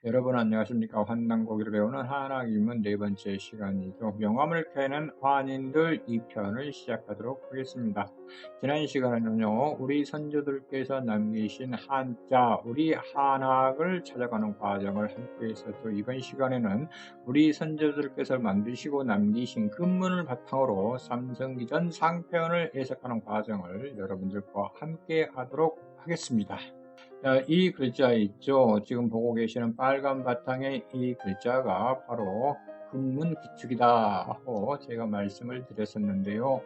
여러분 안녕하십니까. 환단고기를 배우는 한학입문 네 번째 시간이죠. 명함을 캐는 환인들 2편을 시작하도록 하겠습니다. 지난 시간에는요, 우리 선조들께서 남기신 한자, 우리 한학을 찾아가는 과정을 함께 했었죠. 이번 시간에는 우리 선조들께서 만드시고 남기신 금문을 바탕으로 삼성기전 상편을 해석하는 과정을 여러분들과 함께 하도록 하겠습니다. 이 글자 있죠? 지금 보고 계시는 빨간 바탕의 이 글자가 바로 금문기축이다 하고 제가 말씀을 드렸었는데요.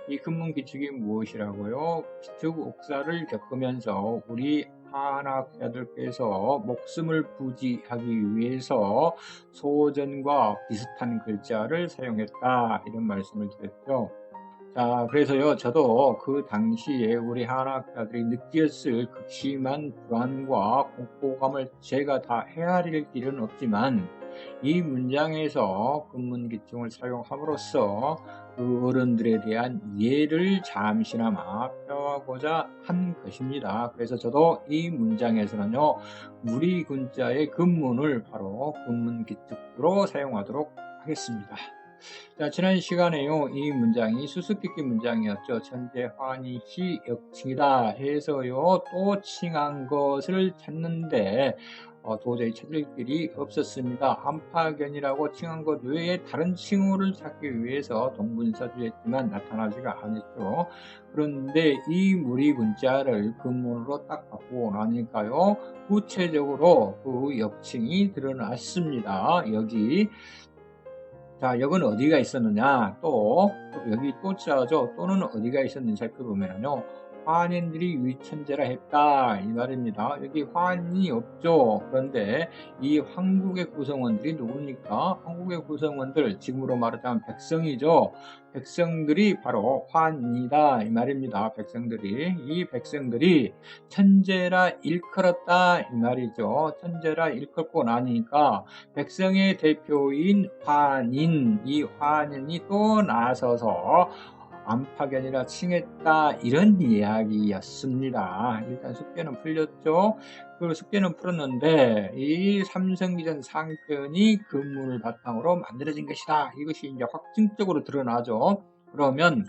이 금문기축이 무엇이라고요? 기축 옥사를 겪으면서 우리 한학자들께서 목숨을 부지하기 위해서 소전과 비슷한 글자를 사용했다, 이런 말씀을 드렸죠. 자, 그래서요, 저도 그 당시에 우리 한학자들이 느꼈을 극심한 불안과 공포감을 제가 다 헤아릴 길은 없지만, 이 문장에서 근문기충을 사용함으로써 그 어른들에 대한 이해를 잠시나마 펴고자 한 것입니다. 그래서 저도 이 문장에서는요, 무리군자의 근문을 바로 근문기축으로 사용하도록 하겠습니다. 자, 지난 시간에요, 이 문장이 수수께끼 문장이었죠. 천재 환희 시 역칭이다 해서요, 또 칭한 것을 찾는데 도저히 찾을 길이 없었습니다. 한파견이라고 칭한 것 외에 다른 칭호를 찾기 위해서 동분서주했지만 나타나지가 않았죠. 그런데 이 무리문자를 근문으로 딱 바꾸고 나니까요, 구체적으로 그 역칭이 드러났습니다. 여기. 자, 여기는 어디가 있었느냐? 여기 또 짜죠. 또는 어디가 있었는지 살펴보면요, 환인들이 위천재라 했다, 이 말입니다. 여기 환이 없죠. 그런데 이 황국의 구성원들이 누굽니까? 한국의 구성원들, 지금으로 말하자면 백성이죠. 백성들이 바로 환이다, 이 말입니다. 이 백성들이 천재라 일컬었다, 이 말이죠. 천재라 일컬고 나니까 백성의 대표인 환인, 이 환인이 또 나서서 안파견이라 칭했다, 이런 이야기였습니다. 일단 숙제는 풀렸죠. 그 숙제는 풀었는데 이 삼성기전 상편이 근문을 바탕으로 만들어진 것이다, 이것이 이제 확증적으로 드러나죠. 그러면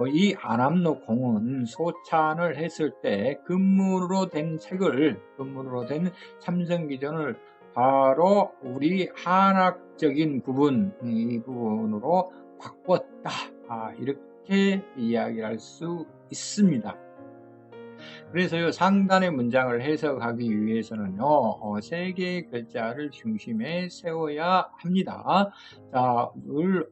이 안암로 공은 소찬을 했을 때 근문으로 된 삼성기전을 바로 우리 한학적인 부분, 이 부분으로 바꿨다, 이렇게 이야기를 할 수 있습니다. 그래서요, 상단의 문장을 해석하기 위해서는요, 세 개의 글자를 중심에 세워야 합니다. 자,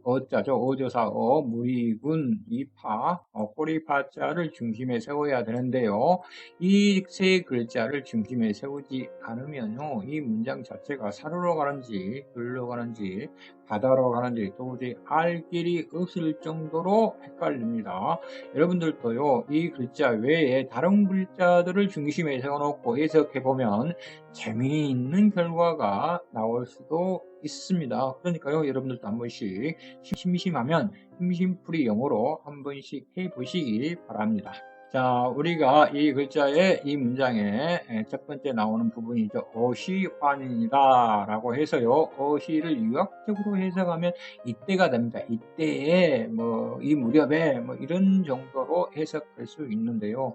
어자죠. 어조사 무리군, 이파, 꼬리파자를 중심에 세워야 되는데요. 이 세 글자를 중심에 세우지 않으면요, 이 문장 자체가 산으로 가는지 들로 가는지 바다로 가는지 도저히 알 길이 없을 정도로 헷갈립니다. 여러분들도요, 이 글자 외에 다른 글자들을 중심에 세워놓고 해석해보면 재미있는 결과가 나올 수도 있습니다. 그러니까요, 여러분들도 한 번씩 심심하면 심심풀이 영어로 한 번씩 해보시기 바랍니다. 자, 우리가 이 글자의 이 문장에 첫 번째 나오는 부분이죠. 어시환인이다 라고 해서요, 어시를 유학적으로 해석하면 이때가 됩니다. 이때에 이 무렵에 이런 정도로 해석할 수 있는데요.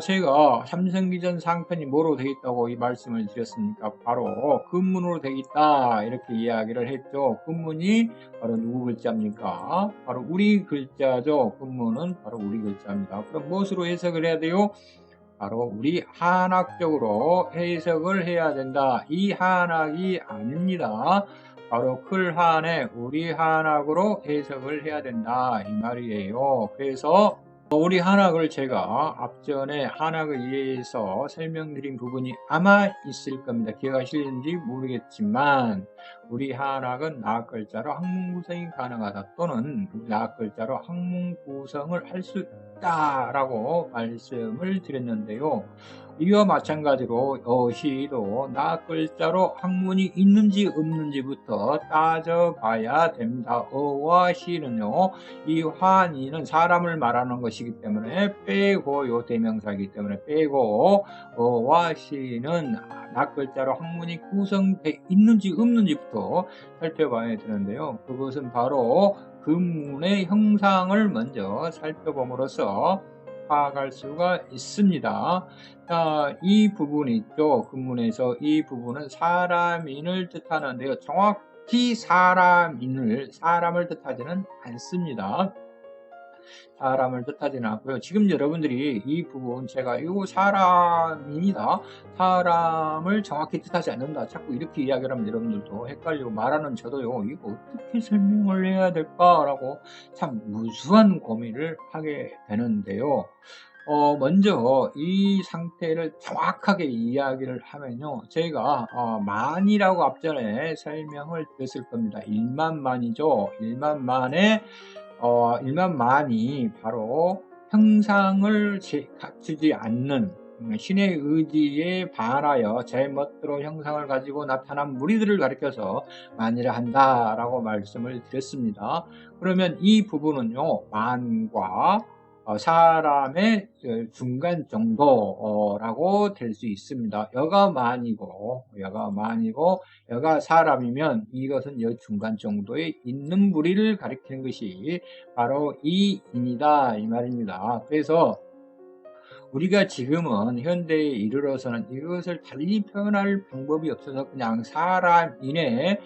제가 삼성기전 상편이 뭐로 되어 있다고 이 말씀을 드렸습니까? 바로 근문으로 되어 있다, 이렇게 이야기를 했죠. 근문이 바로 누구 글자입니까? 바로 우리 글자죠. 근문은 바로 우리 글자입니다. 그럼 무엇으로 해석을 해야 돼요? 바로 우리 한학적으로 해석을 해야 된다. 이 한학이 아닙니다. 바로 클한의 우리 한학으로 해석을 해야 된다, 이 말이에요. 그래서 우리 한학을 제가 앞전에 한학을 이해해서 설명드린 부분이 아마 있을 겁니다. 기억하시는지 모르겠지만, 우리 한학은 나학 글자로 학문 구성이 가능하다, 또는 나학 글자로 학문 구성을 할 수 있다라고 말씀을 드렸는데요. 이와 마찬가지로 시도 나 글자로 학문이 있는지 없는지부터 따져봐야 됩니다. 어와 시는요, 이 환희는 사람을 말하는 것이기 때문에 빼고요, 대명사이기 때문에 빼고, 어와 시는 나 글자로 학문이 구성되어 있는지 없는지부터 살펴봐야 되는데요. 그것은 바로 근문의 형상을 먼저 살펴봄으로써 파악할 수가 있습니다. 자, 이 부분이 있죠. 근문에서 이 부분은 사람인을 뜻하는데요. 정확히 사람을 뜻하지는 않습니다. 사람을 뜻하지는 않고요. 지금 여러분들이 이 부분 제가 이거 사람입니다. 사람을 정확히 뜻하지 않는다. 자꾸 이렇게 이야기를 하면 여러분들도 헷갈리고 말하는 저도요. 이거 어떻게 설명을 해야 될까라고 참 무수한 고민을 하게 되는데요. 먼저 이 상태를 정확하게 이야기를 하면요. 저희가 만이라고 앞전에 설명을 드렸을 겁니다. 일만만이죠. 일만만이 바로 형상을 갖추지 않는 신의 의지에 반하여 제 멋대로 형상을 가지고 나타난 무리들을 가리켜서 만이라 한다라고 말씀을 드렸습니다. 그러면 이 부분은요, 만과 사람의 중간 정도라고 될 수 있습니다. 여가 만이고 여가 사람이면 이것은 여 중간 정도에 있는 무리를 가리키는 것이 바로 이 인이다 이 말입니다. 그래서 우리가 지금은 현대에 이르러서는 이것을 달리 표현할 방법이 없어서 그냥 사람인에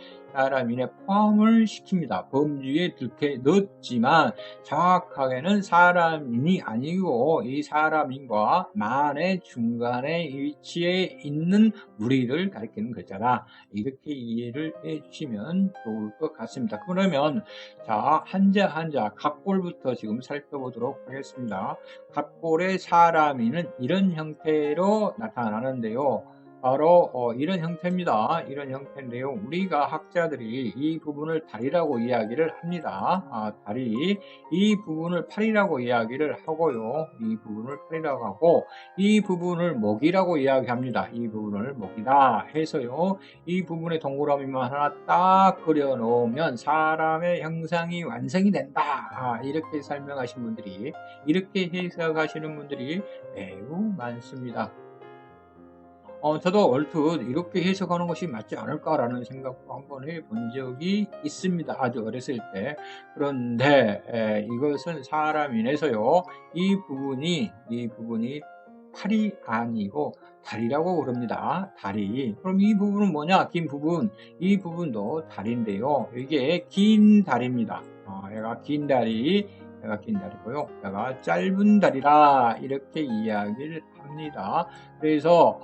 포함을 시킵니다. 범주에 이렇게 넣었지만 정확하게는 사람인이 아니고 이 사람인과 만의 중간에 위치해 있는 무리를 가리키는 글자다. 이렇게 이해를 해주시면 좋을 것 같습니다. 그러면 자, 한자 각골부터 지금 살펴보도록 하겠습니다. 각골의 사람인은 이런 형태로 나타나는데요. 바로 이런 형태입니다. 이런 형태인데요. 우리가 학자들이 이 부분을 다리라고 이야기를 합니다. 다리. 이 부분을 팔이라고 이야기를 하고요. 이 부분을 팔이라고 하고 이 부분을 목이라고 이야기합니다. 이 부분을 목이다 해서요. 이 부분에 동그라미만 하나 딱 그려 놓으면 사람의 형상이 완성이 된다. 이렇게 설명하신 분들이, 이렇게 해석하시는 분들이 매우 많습니다. 저도 얼핏 이렇게 해석하는 것이 맞지 않을까라는 생각도 한번 해본 적이 있습니다. 아주 어렸을 때. 그런데 이것은 사람인에서요. 이 부분이 팔이 아니고 다리라고 그럽니다. 다리. 그럼 이 부분은 뭐냐? 긴 부분. 이 부분도 다리인데요. 이게 긴 다리입니다. 얘가 긴 다리고요. 얘가 짧은 다리라 이렇게 이야기를 합니다. 그래서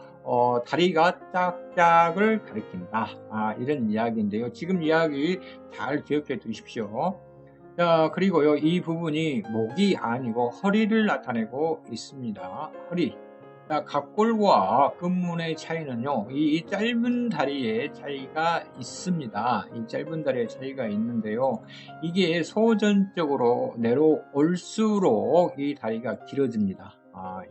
다리가 짝짝을 가리킨다. 이런 이야기인데요. 지금 이야기 잘 기억해 두십시오. 자, 그리고요, 이 부분이 목이 아니고 허리를 나타내고 있습니다. 허리. 자, 각골과 근문의 차이는요, 이 짧은 다리의 차이가 있습니다. 이 짧은 다리의 차이가 있는데요. 이게 소전적으로 내려올수록 이 다리가 길어집니다.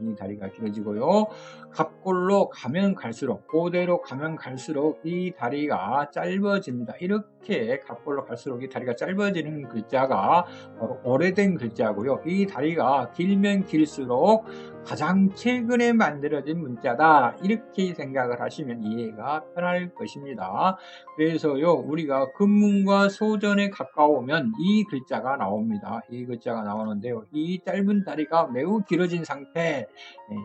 이 다리가 길어지고요. 갑골로 가면 갈수록, 고대로 가면 갈수록 이 다리가 짧아집니다. 이렇게 갑골로 갈수록 이 다리가 짧아지는 글자가 바로 오래된 글자고요. 이 다리가 길면 길수록 가장 최근에 만들어진 문자다. 이렇게 생각을 하시면 이해가 편할 것입니다. 그래서요, 우리가 근문과 소전에 가까우면 이 글자가 나옵니다. 이 글자가 나오는데요. 이 짧은 다리가 매우 길어진 상태,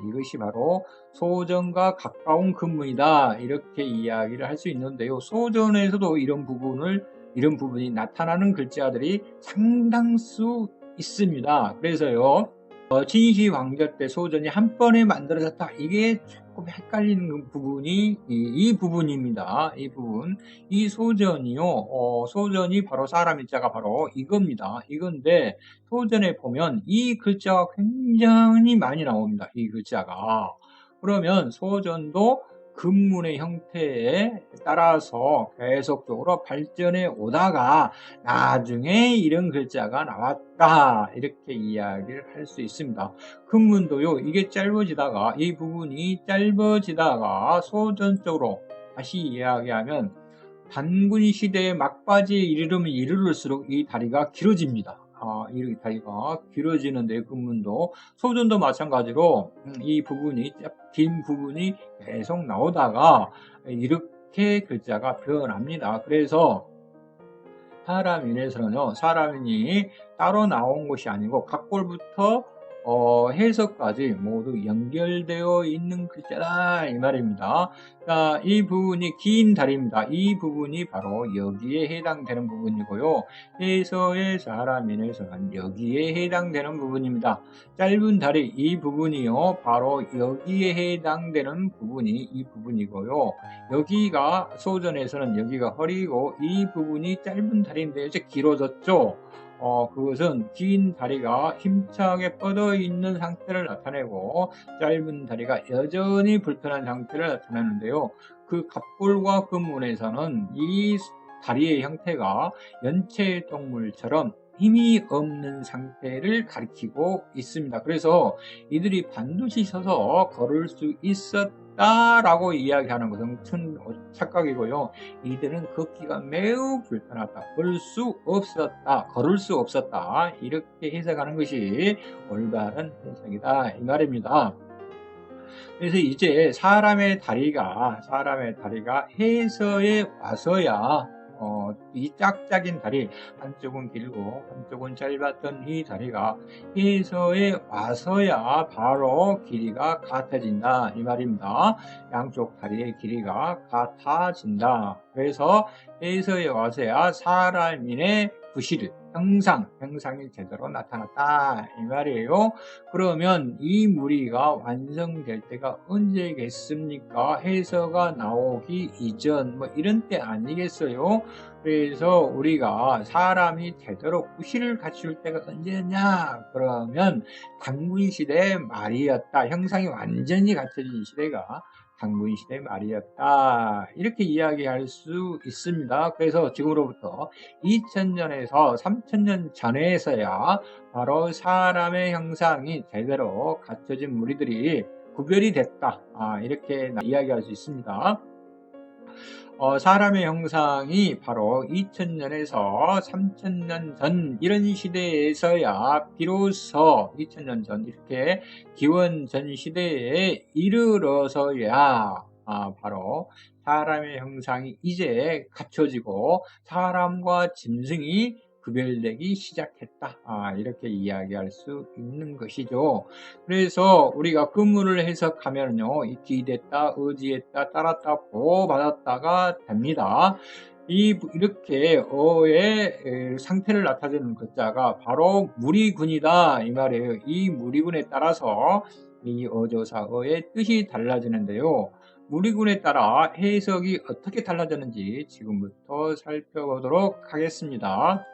이것이 바로 소전과 가까운 근문이다. 이렇게 이야기를 할 수 있는데요. 소전에서도 이런 부분이 나타나는 글자들이 상당수 있습니다. 그래서요, 진시 왕조 때 소전이 한 번에 만들어졌다. 이게 조금 헷갈리는 부분이 이 부분입니다. 이 부분. 이 소전이요. 소전이 바로 사람 일자가 바로 이겁니다. 이건데 소전에 보면 이 글자가 굉장히 많이 나옵니다. 이 글자가. 그러면 소전도 근문의 형태에 따라서 계속적으로 발전해 오다가 나중에 이런 글자가 나왔다, 이렇게 이야기를 할 수 있습니다. 근문도요, 이게 짧아지다가, 이 부분이 짧아지다가 소전적으로 다시 이야기하면 단군 시대의 막바지에 이르를수록 이 다리가 길어집니다. 이 다리가 길어지는데, 근문도 소전도 마찬가지로 이 부분이, 긴 부분이 계속 나오다가 이렇게 글자가 변합니다. 그래서 사람인에서는요, 사람인이 따로 나온 것이 아니고 각골부터 해석까지 모두 연결되어 있는 글자다, 이 말입니다. 자, 이 부분이 긴 다리입니다. 이 부분이 바로 여기에 해당되는 부분이고요. 해서의 사람인에서는 여기에 해당되는 부분입니다. 짧은 다리, 이 부분이요, 바로 여기에 해당되는 부분이 이 부분이고요. 여기가 소전에서는 여기가 허리고, 이 부분이 짧은 다리인데 이제 길어졌죠. 그것은 긴 다리가 힘차게 뻗어 있는 상태를 나타내고, 짧은 다리가 여전히 불편한 상태를 나타내는데요. 그 갑골과 근문에서는 이 다리의 형태가 연체 동물처럼 힘이 없는 상태를 가리키고 있습니다. 그래서 이들이 반드시 서서 걸을 수 있었다라고 이야기하는 것은 큰 착각이고요. 이들은 걷기가 매우 불편하다, 걸을 수 없었다, 이렇게 해석하는 것이 올바른 해석이다, 이 말입니다. 그래서 이제 사람의 다리가 해서에 와서야 이 짝짝인 다리, 한쪽은 길고 한쪽은 짧았던 이 다리가 해서에 와서야 바로 길이가 같아진다, 이 말입니다. 양쪽 다리의 길이가 같아진다. 그래서 해서에 와서야 사람인의 구실, 형상이 제대로 나타났다, 이 말이에요. 그러면 이 무리가 완성될 때가 언제겠습니까? 해서가 나오기 이전, 이런 때 아니겠어요? 그래서 우리가 사람이 제대로 구실을 갖출 때가 언제냐? 그러면 당군시대 말이었다. 형상이 완전히 갖춰진 시대가 당군시대 말이었다, 이렇게 이야기할 수 있습니다. 그래서 지금으로부터 2000년에서 3000년 전에서야 바로 사람의 형상이 제대로 갖춰진 무리들이 구별이 됐다, 이렇게 이야기할 수 있습니다. 사람의 형상이 바로 2000년에서 3000년 전 이런 시대에서야 비로소 2000년 전 이렇게 기원전 시대에 이르러서야 바로 사람의 형상이 이제 갖춰지고 사람과 짐승이 구별되기 시작했다, 이렇게 이야기할 수 있는 것이죠. 그래서 우리가 근문을 해석하면요, 기댔다, 의지했다, 따랐다, 보호받았다가 됩니다. 이렇게 어의 상태를 나타내는 글자가 바로 무리군이다, 이 말이에요. 이 무리군에 따라서 이 어조사어의 뜻이 달라지는데요. 무리군에 따라 해석이 어떻게 달라졌는지 지금부터 살펴보도록 하겠습니다.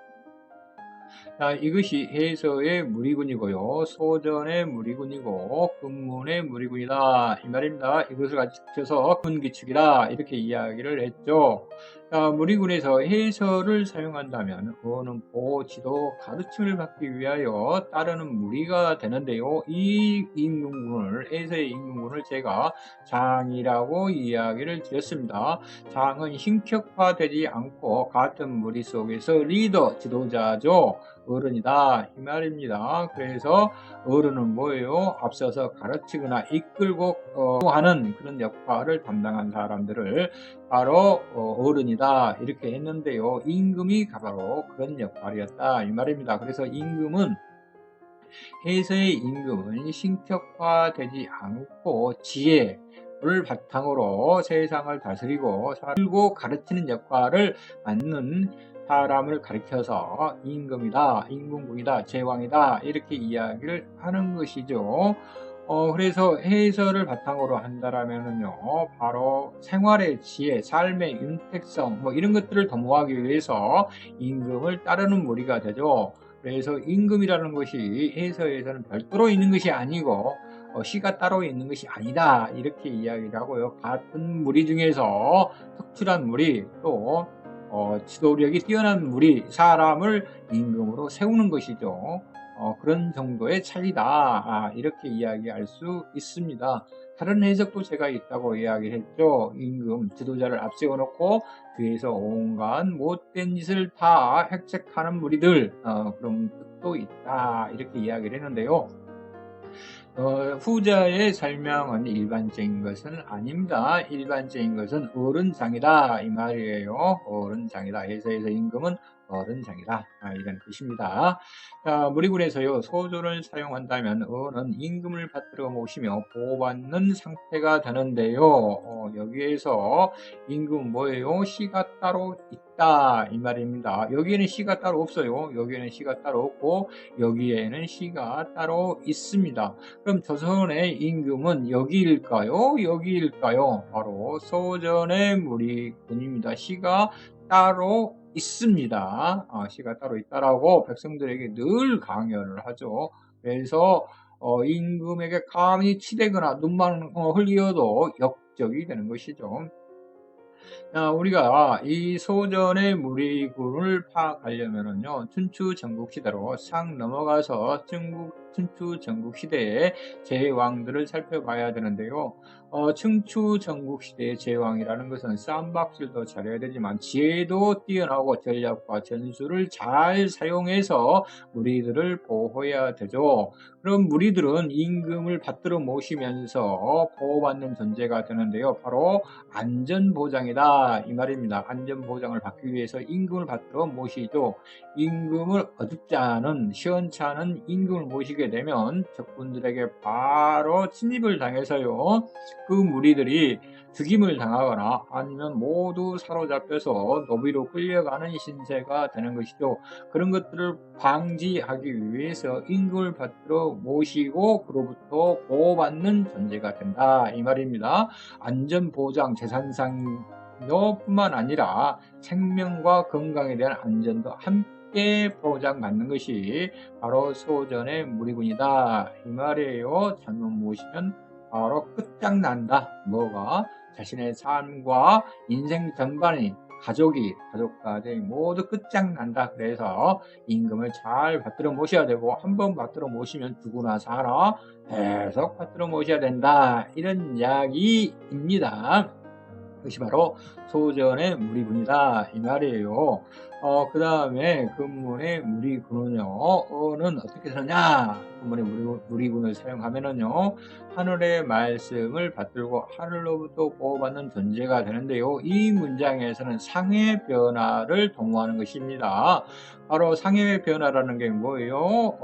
자, 이것이 해서의 무리군이고요, 소전의 무리군이고 근문의 무리군이다, 이 말입니다. 이것을 가르쳐서 근기축이다, 이렇게 이야기를 했죠. 자, 무리군에서 해서를 사용한다면 어는 보호, 지도, 가르침을 받기 위하여 따르는 무리가 되는데요. 이 임금군을, 해서의 임금군을 제가 장이라고 이야기를 드렸습니다. 장은 신격화되지 않고 같은 무리 속에서 리더, 지도자죠. 어른이다, 이 말입니다. 그래서 어른은 뭐예요? 앞서서 가르치거나 이끌고 하는 그런 역할을 담당한 사람들을 바로 어른이다, 이렇게 했는데요. 임금이 바로 그런 역할이었다, 이 말입니다. 그래서 해서의 임금은 신격화되지 않고 지혜를 바탕으로 세상을 다스리고 살고 가르치는 역할을 맡는 사람을 가리켜서 임금이다, 임금국이다, 제왕이다, 이렇게 이야기를 하는 것이죠. 그래서 해설을 바탕으로 한다라면은요, 바로 생활의 지혜, 삶의 윤택성, 이런 것들을 도모하기 위해서 임금을 따르는 무리가 되죠. 그래서 임금이라는 것이 해서에서는 별도로 있는 것이 아니고 시가 따로 있는 것이 아니다. 이렇게 이야기를 하고요. 같은 무리 중에서 특출한 무리 또 지도력이 뛰어난 무리 사람을 임금으로 세우는 것이죠. 그런 정도의 차이다. 이렇게 이야기할 수 있습니다. 다른 해석도 제가 있다고 이야기했죠. 임금, 지도자를 앞세워 놓고 뒤에서 온갖 못된 짓을 다 획책하는 무리들, 그런 뜻도 있다. 이렇게 이야기를 했는데요. 후자의 설명은 일반적인 것은 아닙니다. 일반적인 것은 어른장이다 이 말이에요. 어른장이다. 해서에서 임금은 어른장이다. 이런 뜻입니다. 무리군에서요 소조를 사용한다면 어는 임금을 받들어 모시며 보호받는 상태가 되는데요. 여기에서 임금 뭐예요? 시가 따로 있다 이 말입니다. 여기에는 시가 따로 없어요. 여기에는 시가 따로 없고 여기에는 시가 따로 있습니다. 그럼 조선의 임금은 여기일까요? 여기일까요? 바로 소전의 무리군입니다. 시가 따로 있습니다. 시가 따로 있다라고 백성들에게 늘 강연을 하죠. 그래서 임금에게 감히 치대거나 눈만 흘리어도 역적이 되는 것이죠. 우리가 이 소전의 무리군을 파악하려면요, 춘추 전국시대로 싹 넘어가서 춘추 전국시대의 제왕들을 살펴봐야 되는데요. 춘추 전국시대의 제왕이라는 것은 쌈박질도 잘해야 되지만 지혜도 뛰어나고 전략과 전술을 잘 사용해서 무리들을 보호해야 되죠. 그럼 무리들은 임금을 받들어 모시면서 보호받는 존재가 되는데요. 바로 안전보장이다 이 말입니다. 안전보장을 받기 위해서 임금을 받들어 모시죠. 임금을 어둡지 않은 시원치 않은 임금을 모시게 되면 적군들에게 바로 침입을 당해서요 그 무리들이 죽임을 당하거나 아니면 모두 사로잡혀서 노비로 끌려가는 신세가 되는 것이죠. 그런 것들을 방지하기 위해서 임금을 받들어 모시고 그로부터 보호받는 존재가 된다 이 말입니다. 안전보장 재산상도 뿐만 아니라 생명과 건강에 대한 안전도 함께 보장받는 것이 바로 소전의 무리군이다 이 말이에요. 잘못 모시면 바로 끝장난다. 뭐가? 자신의 삶과 인생 전반이 가족까지 모두 끝장난다. 그래서 임금을 잘 받들어 모셔야 되고 한 번 받들어 모시면 죽으나 살아 계속 받들어 모셔야 된다. 이런 이야기입니다. 그것이 바로 소전의 무리군이다 이 말이에요. 그 다음에 근문의 무리군은요 는 어떻게 쓰느냐. 근문의 무리군을 사용하면은요 하늘의 말씀을 받들고 하늘로부터 보호받는 존재가 되는데요. 이 문장에서는 상의 변화를 도모하는 것입니다. 바로 상의 변화라는 게 뭐예요?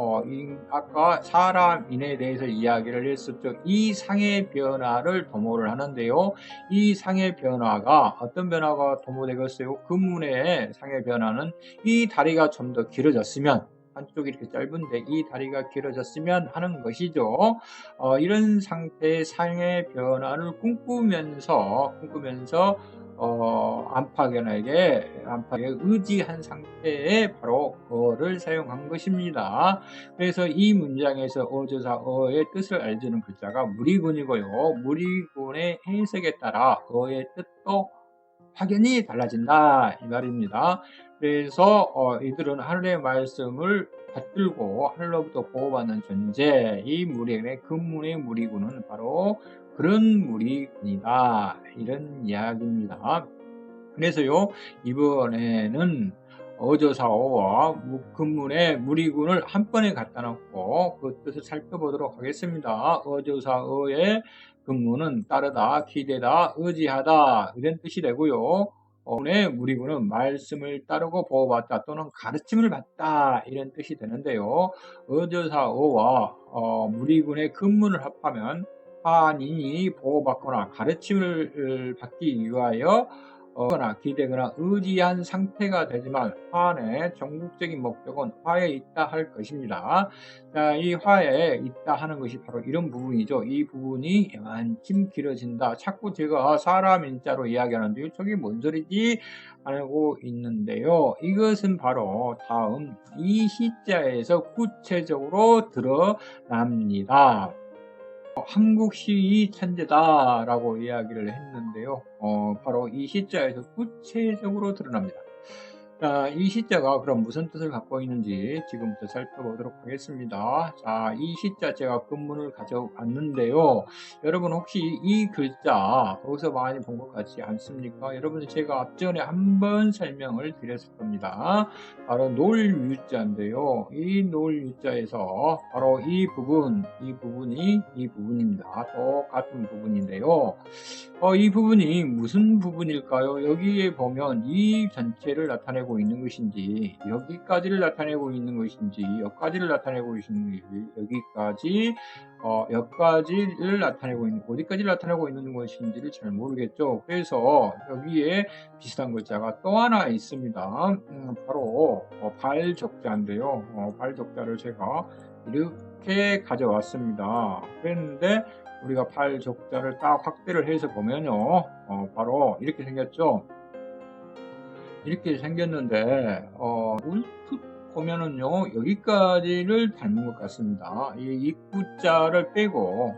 아까 사람인에 대해서 이야기를 했었죠. 이 상의 변화를 도모를 하는데요. 이 상의 변화가 어떤 변화가 도모되겠어요? 근문의 상의 변화는 이 다리가 좀 더 길어졌으면 한쪽이 이렇게 짧은데 이 다리가 길어졌으면 하는 것이죠. 이런 상태의 상의 변화를 꿈꾸면서 안팎에 의지한 상태에 바로 어를 사용한 것입니다. 그래서 이 문장에서 어조사 어의 뜻을 알려주는 글자가 무리군이고요. 무리군의 해석에 따라 어의 뜻도 확연히 달라진다 이 말입니다. 그래서 이들은 하늘의 말씀을 받들고 하늘로부터 보호받는 존재, 이 무리군의 근문의 무리군은 바로 그런 무리군이다 이런 이야기입니다. 그래서요 이번에는 어조사어와 근문의 무리군을 한 번에 갖다 놓고 그 뜻을 살펴보도록 하겠습니다. 어조사어의 근문은 따르다, 기대다, 의지하다 이런 뜻이 되고요. 의 무리군은 말씀을 따르고 보호받다 또는 가르침을 받다 이런 뜻이 되는데요. 어조사어와 무리군의 근문을 합하면 한인이 보호받거나 가르침을 받기 위하여 거나 기대거나 의지한 상태가 되지만 한의 전국적인 목적은 화에 있다 할 것입니다. 자, 이 화에 있다 하는 것이 바로 이런 부분이죠. 이 부분이 한참 길어진다. 자꾸 제가 사람 인자로 이야기하는데요. 저게 뭔 소리지? 하고 있는데요. 이것은 바로 다음 이 시자에서 구체적으로 드러납니다. 한국 시의 천재다라고 이야기를 했는데요. 바로 이 시자에서 구체적으로 드러납니다. 자, 이 시자가 그럼 무슨 뜻을 갖고 있는지 지금부터 살펴보도록 하겠습니다. 자, 이 시자 제가 근문을 가져왔는데요. 여러분 혹시 이 글자 어디서 많이 본 것 같지 않습니까? 여러분 제가 앞전에 한번 설명을 드렸을 겁니다. 바로 놀유자인데요. 이 놀유자에서 바로 이 부분이 이 부분입니다. 똑같은 부분인데요. 이 부분이 무슨 부분일까요? 여기에 보면 이 전체를 나타내고 있는 것인지, 여기까지를 나타내고 있는 것인지, 여기까지를 나타내고 있는 것인지, 여기까지를 나타내고 있는, 어디까지를 나타내고 있는 것인지를 잘 모르겠죠. 그래서 여기에 비슷한 글자가 또 하나 있습니다. 바로 발적자인데요. 발적자를 제가 이렇게 가져왔습니다. 그랬는데 우리가 발적자를 딱 확대를 해서 보면요, 바로 이렇게 생겼죠. 이렇게 생겼는데 울프 보면은요, 여기까지를 닮은 것 같습니다. 이 입구자를 빼고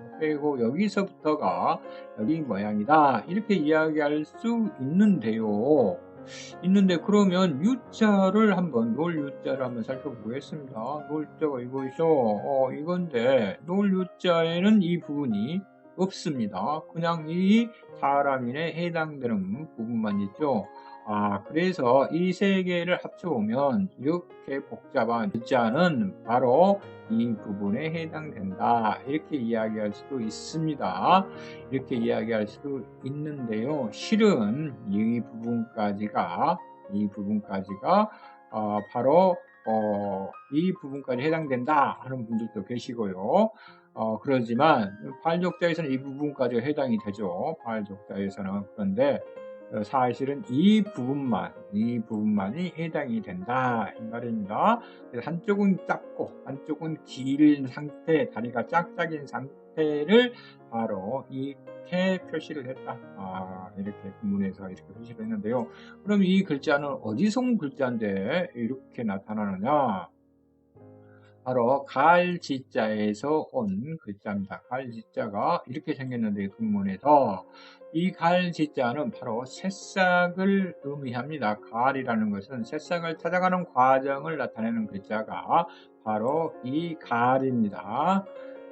여기서부터가 여기 모양이다, 이렇게 이야기할 수 있는데요. 그러면 U자를 한번, 놀유자를 한번 살펴보겠습니다. 놀유자가 이거죠. 이건데 놀유자에는 이 부분이 없습니다. 그냥 이 사람인에 해당되는 부분만 있죠. 그래서 이 세 개를 합쳐보면 이렇게 복잡한 유자는 바로 이 부분에 해당된다, 이렇게 이야기할 수도 있습니다. 이렇게 이야기할 수도 있는데요. 실은 이 부분까지가 바로 이 부분까지 해당된다 하는 분들도 계시고요. 그러지만 발족자에서는 이 부분까지가 해당이 되죠. 발족자에서는. 그런데 사실은 이 부분만이 해당이 된다, 이 말입니다. 그래서 한쪽은 작고 한쪽은 긴 상태, 다리가 짝짝인 상태를 바로 이렇게 표시를 했다. 이렇게 구문에서 이렇게 표시를 했는데요. 그럼 이 글자는 어디서 온 글자인데 이렇게 나타나느냐? 바로 갈지자에서 온 글자입니다. 갈지자가 이렇게 생겼는데, 근문에서 이 갈지자는 바로 새싹을 의미합니다. 갈이라는 것은 새싹을 찾아가는 과정을 나타내는 글자가 바로 이 갈입니다.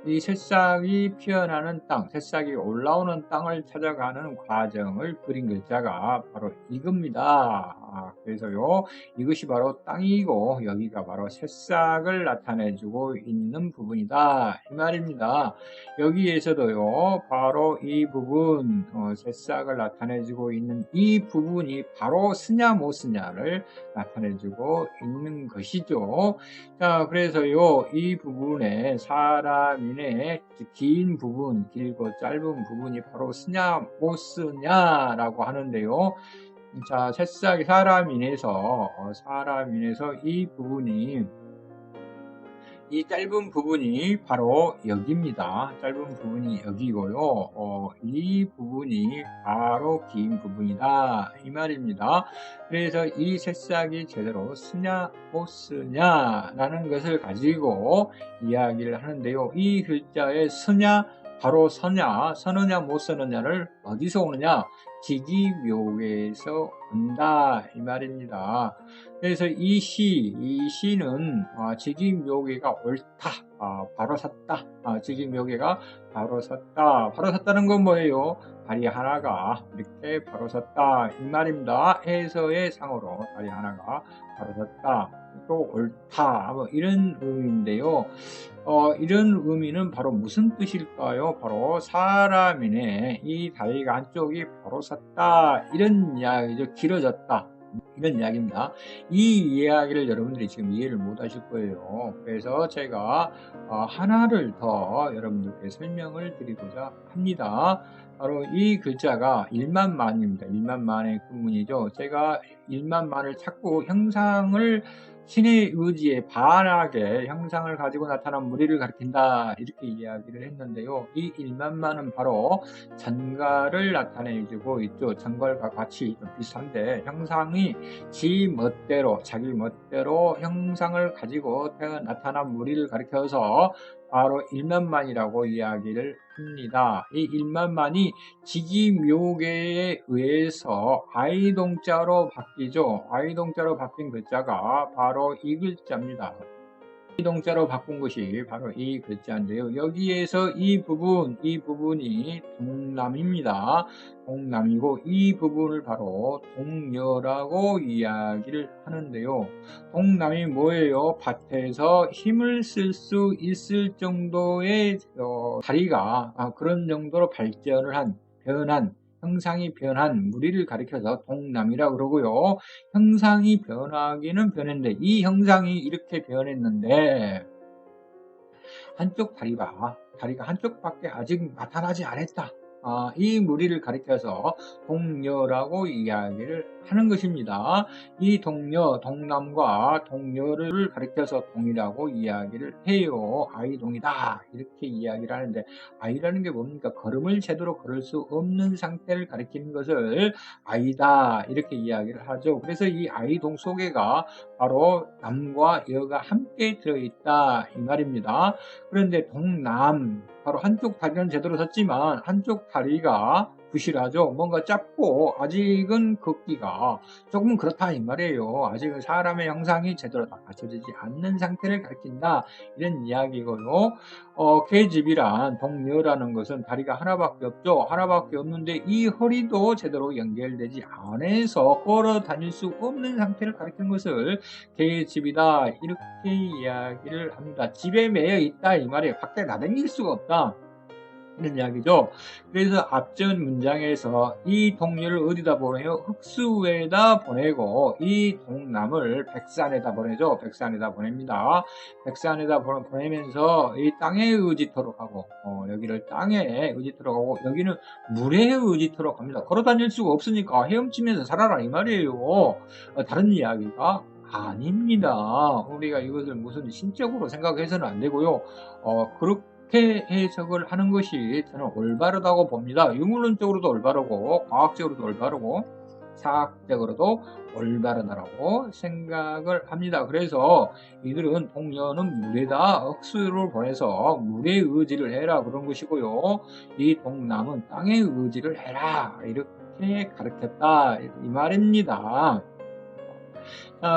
이 새싹이 피어나는 땅, 새싹이 올라오는 땅을 찾아가는 과정을 그린 글자가 바로 이겁니다. 그래서요, 이것이 바로 땅이고 여기가 바로 새싹을 나타내주고 있는 부분이다, 이 말입니다. 여기에서도요, 바로 이 부분, 새싹을 나타내주고 있는 이 부분이 바로 쓰냐 못 쓰냐를 나타내주고 있는 것이죠. 자, 그래서요, 이 부분에 사람인의 긴 부분, 길고 짧은 부분이 바로 쓰냐 못 쓰냐라고 하는데요. 자, 새싹이 사람인에서 이 부분이, 이 짧은 부분이 바로 여기입니다. 짧은 부분이 여기고요. 이 부분이 바로 긴 부분이다, 이 말입니다. 그래서 이 새싹이 제대로 쓰냐 못 쓰냐라는 것을 가지고 이야기를 하는데요. 이 글자의 쓰냐, 바로 서느냐 못 서느냐를 어디서 오느냐? 직이묘계에서 온다, 이 말입니다. 그래서 이 시는 직이묘계가 옳다, 바로 섰다, 직이묘계가 바로 섰다. 바로 섰다는 건 뭐예요? 다리 하나가 이렇게 바로 섰다, 이 말입니다. 해서의 상으로 다리 하나가 바로 섰다, 또 옳다, 뭐 이런 의미인데요. 이런 의미는 바로 무슨 뜻일까요? 바로 사람이네, 이 다리가 한쪽이 바로 섰다, 이런 이야기죠. 길어졌다, 이런 이야기입니다. 이 이야기를 여러분들이 지금 이해를 못 하실 거예요. 그래서 제가 하나를 더 여러분들께 설명을 드리고자 합니다. 바로 이 글자가 일만만입니다. 일만만의 근문이죠. 제가 일만만을 찾고 형상을, 신의 의지에 반하게 형상을 가지고 나타난 무리를 가리킨다, 이렇게 이야기를 했는데요. 이 일만만은 바로 전갈을 나타내주고 있죠. 전갈과 같이 좀 비슷한데, 형상이 자기 멋대로 형상을 가지고 나타난 무리를 가리켜서 바로 일만만이라고 이야기를 합니다. 이 일만만이 직이묘계에 의해서 아이동자로 바뀌죠. 아이동자로 바뀐 글자가 바로 이 글자입니다. 동자로 바꾼 것이 바로 이 글자인데요. 여기에서 이 부분이 동남입니다. 동남이고 이 부분을 바로 동여라고 이야기를 하는데요. 동남이 뭐예요? 밭에서 힘을 쓸 수 있을 정도의 다리가 그런 정도로 발전을 한 변한 형상이 변한 무리를 가리켜서 동남이라고 그러고요. 형상이 변하기는 변했는데 이 형상이 이렇게 변했는데 한쪽 다리가 한쪽밖에 아직 나타나지 않았다. 이 무리를 가리켜서 동여라고 이야기를 하는 것입니다. 이 동여, 동남과 동여를 가리켜서 동이라고 이야기를 해요. 아이동이다 이렇게 이야기를 하는데 아이라는 게 뭡니까? 걸음을 제대로 걸을 수 없는 상태를 가리키는 것을 아이다 이렇게 이야기를 하죠. 그래서 이 아이동 속에가 바로 남과 여가 함께 들어있다 이 말입니다. 그런데 동남 바로 한쪽 다리는 제대로 섰지만 한쪽 다리가 부실하죠. 뭔가 짧고 아직은 걷기가 조금 그렇다 이 말이에요. 아직은 사람의 형상이 제대로 다 갖춰지지 않는 상태를 가리킨다 이런 이야기고요. 계집이란 동여라는 것은 다리가 하나밖에 없죠. 하나밖에 없는데 이 허리도 제대로 연결되지 않아서 걸어 다닐 수 없는 상태를 가리키는 것을 계집이다 이렇게 이야기를 합니다. 집에 매여 있다 이 말이에요. 밖에 나다닐 수가 없다 이런 이야기죠. 그래서 앞전 문장에서 이 동료를 어디다 보내요? 흑수에다 보내고 이 동남을 백산에다 보내죠. 백산에다 보냅니다. 백산에다 보내면서 이 땅에 의지토록 하고 여기를 땅에 의지토록 하고 여기는 물에 의지토록 합니다. 걸어 다닐 수가 없으니까 헤엄치면서 살아라 이 말이에요. 다른 이야기가 아닙니다. 우리가 이것을 무슨 신적으로 생각해서는 안 되고요. 그렇게 해석을 하는 것이 저는 올바르다고 봅니다. 유물론적으로도 올바르고 과학적으로도 올바르고 사학적으로도 올바르다라고 생각을 합니다. 그래서 이들은 동료는 물에다 억수를 보내서 물에 의지를 해라 그런 것이고요. 이 동남은 땅에 의지를 해라 이렇게 가르쳤다 이 말입니다.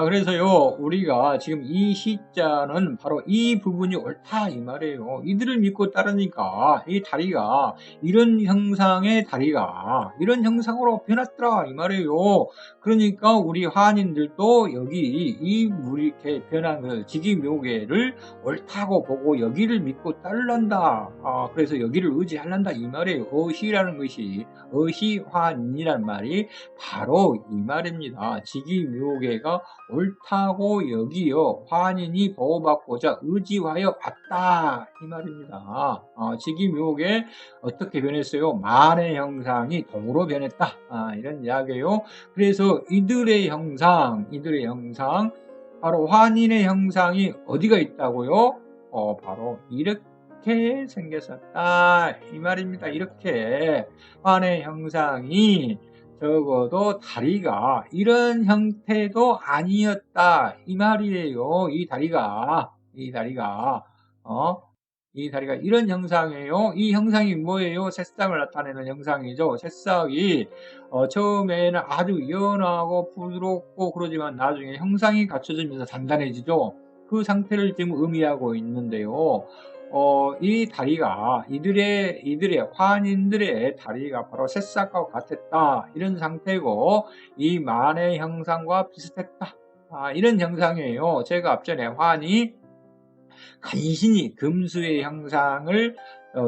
그래서요, 우리가 지금 이 시자는 바로 이 부분이 옳다, 이 말이에요. 이들을 믿고 따르니까 이 다리가, 이런 형상의 다리가, 이런 형상으로 변했더라, 이 말이에요. 그러니까 우리 한인들도 여기 이 물이 이렇게 변한 그 직이묘계를 옳다고 보고 여기를 믿고 따르란다. 그래서 여기를 의지하란다, 이 말이에요. 어시라는 것이, 어시환이란 말이 바로 이 말입니다. 직이묘계가 옳다고 여기요 환인이 보호받고자 의지하여 왔다 이 말입니다. 직이묘계 어떻게 변했어요? 만의 형상이 동으로 변했다 이런 이야기예요. 그래서 이들의 형상 바로 환인의 형상이 어디가 있다고요? 바로 이렇게 생겼었다 이 말입니다. 이렇게 환의 형상이 적어도 다리가 이런 형태도 아니었다 이 말이에요. 이 다리가 이런 형상이에요. 이 형상이 뭐예요? 새싹을 나타내는 형상이죠. 새싹이 처음에는 아주 연하고 부드럽고 그러지만 나중에 형상이 갖춰지면서 단단해지죠. 그 상태를 지금 의미하고 있는데요. 이 다리가 이들의 환인들의 다리가 바로 새싹과 같았다 이런 상태고 이 만의 형상과 비슷했다 이런 형상이에요. 제가 앞전에 환이 간신히 금수의 형상을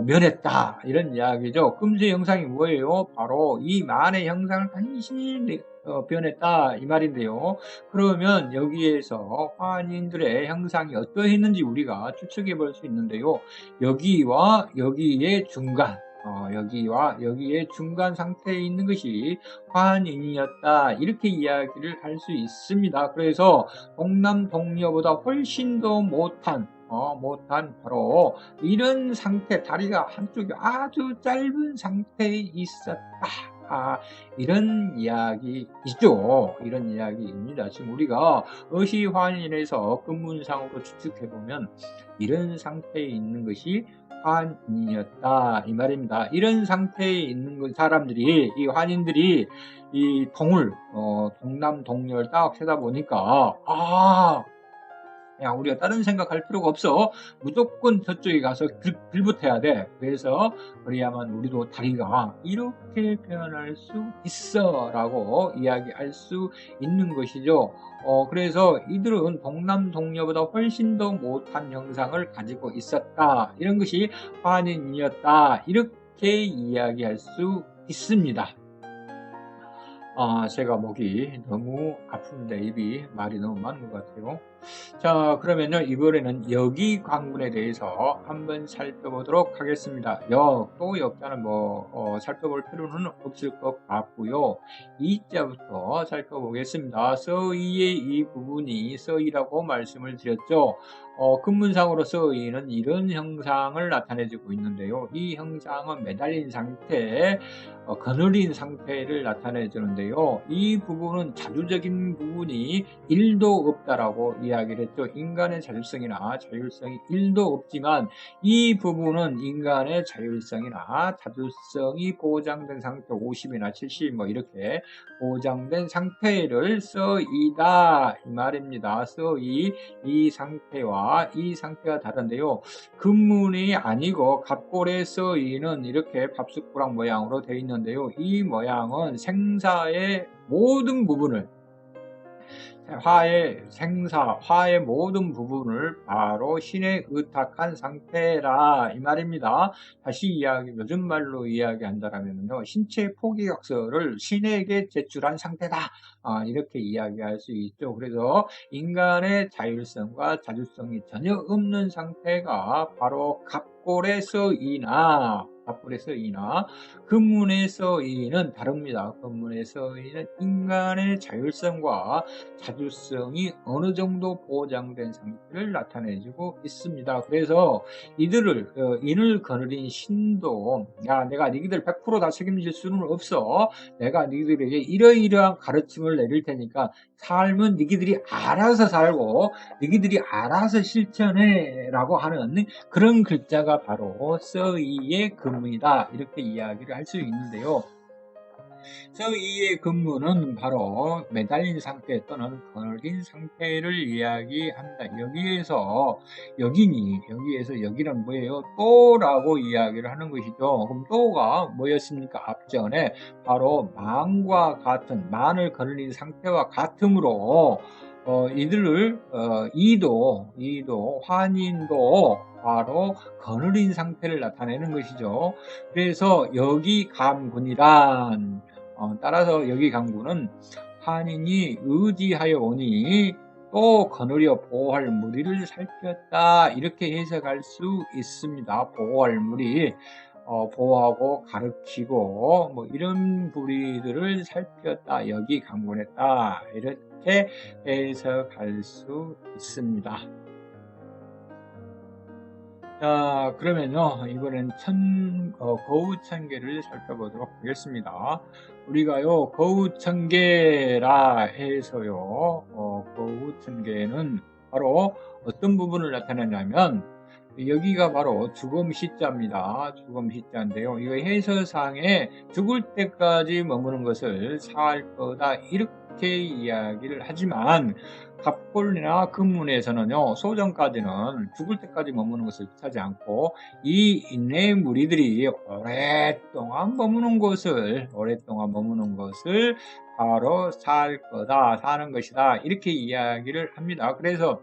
면했다 이런 이야기죠. 금수의 형상이 뭐예요? 바로 이 만의 형상을 간신히 변했다 이 말인데요. 그러면 여기에서 환인들의 형상이 어떠했는지 우리가 추측해 볼 수 있는데요. 여기와 여기의 중간 여기와 여기의 중간 상태에 있는 것이 환인이었다 이렇게 이야기를 할 수 있습니다. 그래서 동남 동여보다 훨씬 더 못한 바로 이런 상태 다리가 한쪽이 아주 짧은 상태에 있었다 이런 이야기이죠. 이런 이야기입니다. 지금 우리가 어시환인에서 근문상으로 추측해 보면 이런 상태에 있는 것이 환인이었다 이 말입니다. 이런 상태에 있는 사람들이, 이 환인들이 이 동남 동녀를 딱 쳐다보니까 그냥 우리가 다른 생각할 필요가 없어. 무조건 저쪽에 가서 빌붙어야 돼. 그래서 그래야만 우리도 다리가 이렇게 변할 수 있어 라고 이야기할 수 있는 것이죠. 그래서 이들은 동남 동녀보다 훨씬 더 못한 형상을 가지고 있었다. 이런 것이 환인이었다. 이렇게 이야기할 수 있습니다. 제가 목이 너무 아픈데 입이 말이 너무 많은 것 같아요. 자, 그러면요, 이번에는 여기 관문에 대해서 한번 살펴보도록 하겠습니다. 또 역자는 살펴볼 필요는 없을 것 같고요. 이자부터 살펴보겠습니다. 서이의 이 부분이 서이라고 말씀을 드렸죠. 근문상으로 서이는 이런 형상을 나타내주고 있는데요. 이 형상은 매달린 상태, 거느린 상태를 나타내 주는데요. 이 부분은 자주적인 부분이 1도 없다라고 이야기를 했죠. 인간의 자율성이나 자율성이 1도 없지만 이 부분은 인간의 자율성이나 자율성이 보장된 상태, 50이나 70 이렇게 보장된 상태를 서이다 이 말입니다. 서이, 이 상태와 이 상태가 다른데요. 근문이 아니고 갑골의 서이는 이렇게 밥숟가락 모양으로 되어 있는데요. 이 모양은 생사의 모든 부분을, 화의 모든 부분을 바로 신에 의탁한 상태라 이 말입니다. 다시 요즘 말로 이야기한다면요, 신체 포기각서를 신에게 제출한 상태다. 이렇게 이야기할 수 있죠. 그래서 인간의 자율성과 자주성이 전혀 없는 상태가 바로 갑골의 서이나 근문의 서이는 다릅니다. 근문의 서이는 인간의 자율성과 자주성이 어느 정도 보장된 상태를 나타내주고 있습니다. 그래서 인을 거느린 신도, 내가 니희들 100% 다 책임질 수는 없어. 내가 니희들에게 이러이러한 가르침을 내릴 테니까 삶은 니희들이 알아서 살고 니희들이 알아서 실천해 라고 하는 그런 글자가 바로 서이의 근문이다. 이렇게 이야기를 할 수 있는데요. 서이의 근문은 바로 매달린 상태 또는 거느린 상태를 이야기한다. 여기에서 여기는 뭐예요? 또라고 이야기를 하는 것이죠. 그럼 또가 뭐였습니까? 앞전에 바로 만을 거느린 상태와 같으므로 이들을 이도 환인도 바로 거느린 상태를 나타내는 것이죠. 그래서 여기 감군이란 따라서 여기 강구는 환인이 의지하여 오니 또 거느려 보호할 무리를 살폈다 이렇게 해석할 수 있습니다. 보호할 무리, 보호하고 가르치고 이런 무리들을 살폈다, 여기 강군했다 이렇게 해석할 수 있습니다. 자, 그러면요, 이번엔 거우천계를 살펴보도록 하겠습니다. 우리가요, 거우천계라 해서요, 거우천계는 바로 어떤 부분을 나타내냐면, 여기가 바로 죽음시자입니다. 죽음시자인데요. 이거 해서상에 죽을 때까지 머무는 것을 살 거다 이렇게 이야기를 하지만 갑골이나 근문에서는요, 소정까지는 죽을 때까지 머무는 것을 뜻하지 않고 이 인내 무리들이 오랫동안 머무는 것을 바로 살 거다, 사는 것이다 이렇게 이야기를 합니다. 그래서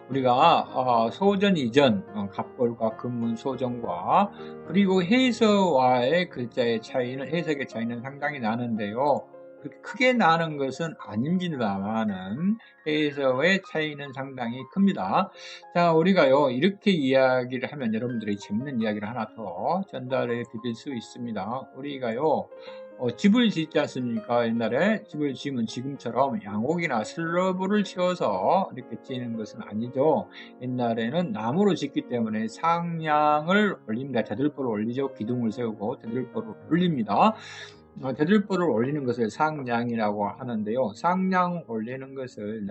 우리가 소전 이전, 갑골과 근문 소전과 그리고 해서와의 해석의 차이는 상당히 나는데요. 그렇게 크게 나는 것은 아닙니다만은 해석의 차이는 상당히 큽니다. 자, 우리가요, 이렇게 이야기를 하면 여러분들이 재밌는 이야기를 하나 더 전달해 드릴 수 있습니다. 우리가요, 집을 짓지 않습니까? 옛날에 집을 지으면 지금처럼 양옥이나 슬러브를 씌워서 이렇게 짓는 것은 아니죠. 옛날에는 나무로 짓기 때문에 상량을 올립니다. 대들보를 올리죠. 기둥을 세우고 대들보를 올립니다. 대들보를 올리는 것을 상량이라고 하는데요. 상량 올리는 것을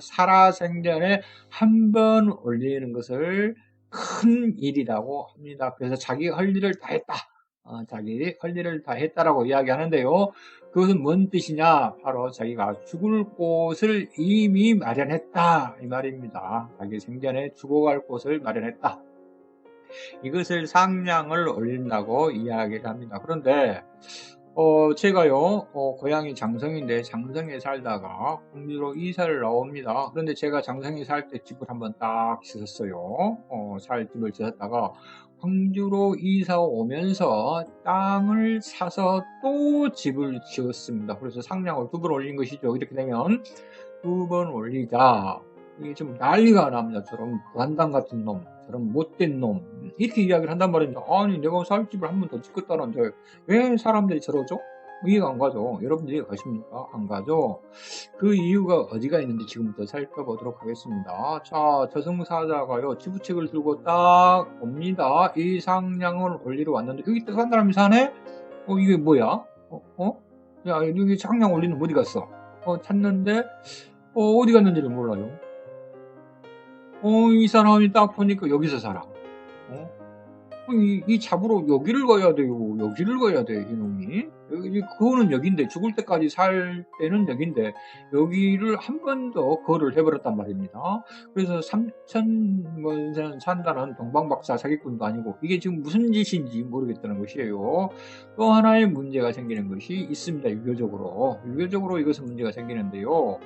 살아생전에 한 번 올리는 것을 큰 일이라고 합니다. 그래서 자기 할 일을 다 했다. 자기 할 일을 다 했다라고 이야기하는데요. 그것은 뭔 뜻이냐? 바로 자기가 죽을 곳을 이미 마련했다 이 말입니다. 자기 생전에 죽어갈 곳을 마련했다. 이것을 상량을 올린다고 이야기를 합니다. 그런데 제가요, 고향이 장성인데 장성에 살다가 광주로 이사를 나옵니다. 그런데 제가 장성에 살 때 집을 한번 딱 지었어요. 살 집을 지었다가 광주로 이사 오면서 땅을 사서 또 집을 지었습니다. 그래서 상량을 2번 올린 것이죠. 이렇게 되면 2번 올리자. 이게 좀 난리가 납니다. 저런 불안당 같은 놈, 저런 못된 놈. 이렇게 이야기를 한단 말입니다. 아니, 내가 살 집을 한 번 더 짓겠다는데 왜 사람들이 저러죠? 이해가 안 가죠. 여러분들이 이해 가십니까? 안 가죠. 그 이유가 어디가 있는지 지금부터 살펴보도록 하겠습니다. 자, 저승사자가요, 지부책을 들고 딱 옵니다. 이 상량을 올리러 왔는데, 여기 딱 한 사람이 사네? 이게 뭐야? 야, 여기 상량 올리는 어디 갔어? 찾는데, 어디 갔는지를 몰라요. 이 사람이 딱 보니까 여기서 살아. 이 잡으러 여기를 가야 돼요. 여기를 가야 돼, 이놈이. 그거는 여긴데, 죽을 때까지 살 때는 여긴데, 여기를 한 번 더 거를 해버렸단 말입니다. 그래서 3,000번 산다는 동방박사 사기꾼도 아니고, 이게 지금 무슨 짓인지 모르겠다는 것이에요. 또 하나의 문제가 생기는 것이 있습니다, 유교적으로. 유교적으로 이것은 문제가 생기는데요.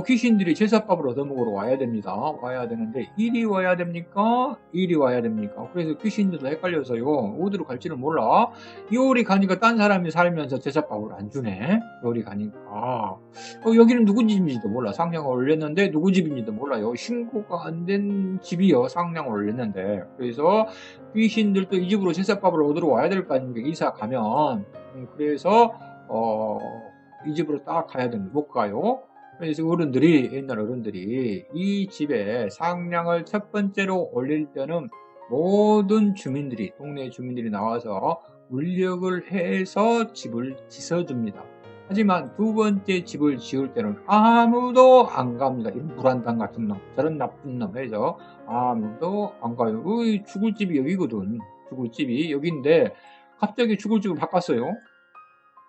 귀신들이 제사밥을 얻어먹으러 와야 됩니다. 와야 되는데, 이리 와야 됩니까? 이리 와야 됩니까? 그래서 귀신들도 헷갈려서요. 어디로 갈지를 몰라. 요리 가니까 딴 사람이 살면서 제사밥을 안 주네. 요리 가니까. 여기는 누구 집인지도 몰라. 상량을 올렸는데 누구 집인지도 몰라요. 신고가 안 된 집이요. 상량을 올렸는데. 그래서 귀신들도 이 집으로 제사밥을 얻으러 와야 될 거 아닙니까? 이사 가면. 그래서, 이 집으로 딱 가야 됩니다. 못 가요. 그래서 옛날 어른들이 이 집에 상량을 첫 번째로 올릴 때는 모든 주민들이, 동네 주민들이 나와서 물력을 해서 집을 지어줍니다. 하지만 2번째 집을 지을 때는 아무도 안 갑니다. 이런 불안당 같은 놈, 저런 나쁜 놈 해서 아무도 안 가요. 죽을 집이 여기거든. 죽을 집이 여기인데 갑자기 죽을 집을 바꿨어요.